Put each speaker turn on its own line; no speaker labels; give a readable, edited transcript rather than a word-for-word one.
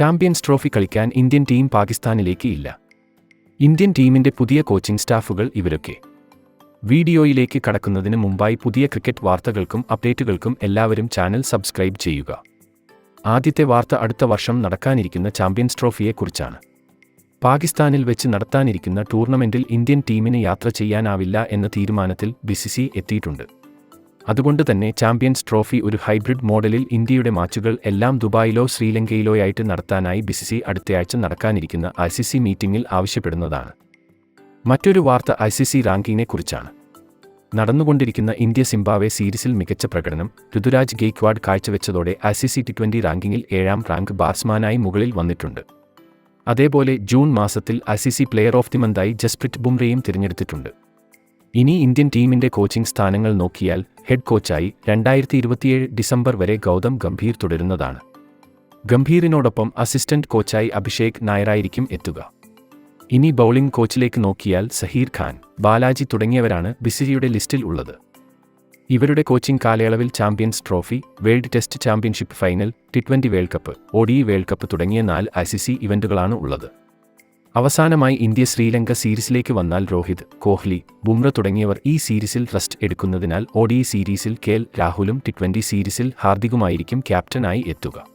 Champions trophy കളിക്കാൻ Indian team പാകിസ്ഥാനിലേക്ക് ഇല്ല. ഇന്ത്യൻ ടീമിന്റെ പുതിയ കോച്ചിംഗ് സ്റ്റാഫുകൾ ഇവരൊക്കെ. വീഡിയോയിലേക്ക് കടക്കുന്നതിന് മുമ്പായി പുതിയ ക്രിക്കറ്റ് വാർത്തകൾക്കും അപ്ഡേറ്റുകൾക്കും എല്ലാവരും ചാനൽ സബ്സ്ക്രൈബ് ചെയ്യുക. ആദ്യത്തെ വാർത്ത അടുത്ത വർഷം നടക്കാനിരിക്കുന്ന ചാമ്പ്യൻസ് ട്രോഫിയെക്കുറിച്ചാണ്. പാകിസ്ഥാനിൽ വെച്ച് നടത്താനിരിക്കുന്ന ടൂർണമെന്റിൽ ഇന്ത്യൻ ടീമിന് യാത്ര ചെയ്യാനാവില്ല എന്ന തീരുമാനത്തിൽ BCCI എത്തിയിട്ടുണ്ട്. അതുകൊണ്ട് തന്നെ ചാമ്പ്യൻസ് ട്രോഫി ഒരു ഹൈബ്രിഡ് മോഡലിൽ ഇന്ത്യയുടെ മാച്ചുകൾ എല്ലാം ദുബായിലോ ശ്രീലങ്കയിലോയായിട്ട് നടത്താനായി BCCI അടുത്തയാഴ്ച നടക്കാനിരിക്കുന്ന ICC മീറ്റിംഗിൽ ആവശ്യപ്പെടുന്നതാണ്. മറ്റൊരു വാർത്ത ICC റാങ്കിങ്ങിനെ കുറിച്ചാണ്. നടന്നുകൊണ്ടിരിക്കുന്ന ഇന്ത്യ സിംബാബ്വെ സീരീസിൽ മികച്ച പ്രകടനം ഋതുരാജ് ഗെയ്ക്വാഡ് കാഴ്ചവെച്ചതോടെ ICC T20 റാങ്കിങ്ങിൽ 7ാം റാങ്ക് ബാറ്റ്സ്മാനായി മുകളിൽ വന്നിട്ടുണ്ട്. അതേപോലെ ജൂൺ മാസത്തിൽ ICC പ്ലെയർ ഓഫ് ദി മന്തായി ജസ്പ്രീത് ബുംറയും തിരഞ്ഞെടുത്തിട്ടുണ്ട്. ഇനി ഇന്ത്യൻ ടീമിന്റെ കോച്ചിംഗ് സ്ഥാനങ്ങൾ നോക്കിയാൽ ഹെഡ് കോച്ചായി 2027 ഡിസംബർ വരെ ഗൗതം ഗംഭീർ തുടരുന്നതാണ്. ഗംഭീറിനോടൊപ്പം അസിസ്റ്റന്റ് കോച്ചായി അഭിഷേക് നായരായിരിക്കും എത്തുക. ഇനി ബൗളിംഗ് കോച്ചിലേക്ക് നോക്കിയാൽ സഹീർ ഖാൻ, ബാലാജി തുടങ്ങിയവരാണ് BCCIയുടെ ലിസ്റ്റിൽ ഉള്ളത്. ഇവരുടെ കോച്ചിംഗ് കാലയളവിൽ champions trophy, world test championship final, T20 world cup, ODI world cup തുടങ്ങിയ 4 ICC ഇവന്റുകളാണ് ഉള്ളത്. അവസാനമായി ഇന്ത്യ ശ്രീലങ്ക സീരീസിലേക്ക് വന്നാൽ രോഹിത്, കോഹ്ലി, ബുംറ തുടങ്ങിയവർ ഈ സീരീസിൽ റെസ്റ്റ് എടുക്കുന്നതിനാൽ ODI സീരീസിൽ KL രാഹുലും T20 സീരീസിൽ ഹാർദികുമായിരിക്കും ക്യാപ്റ്റനായി എത്തുക.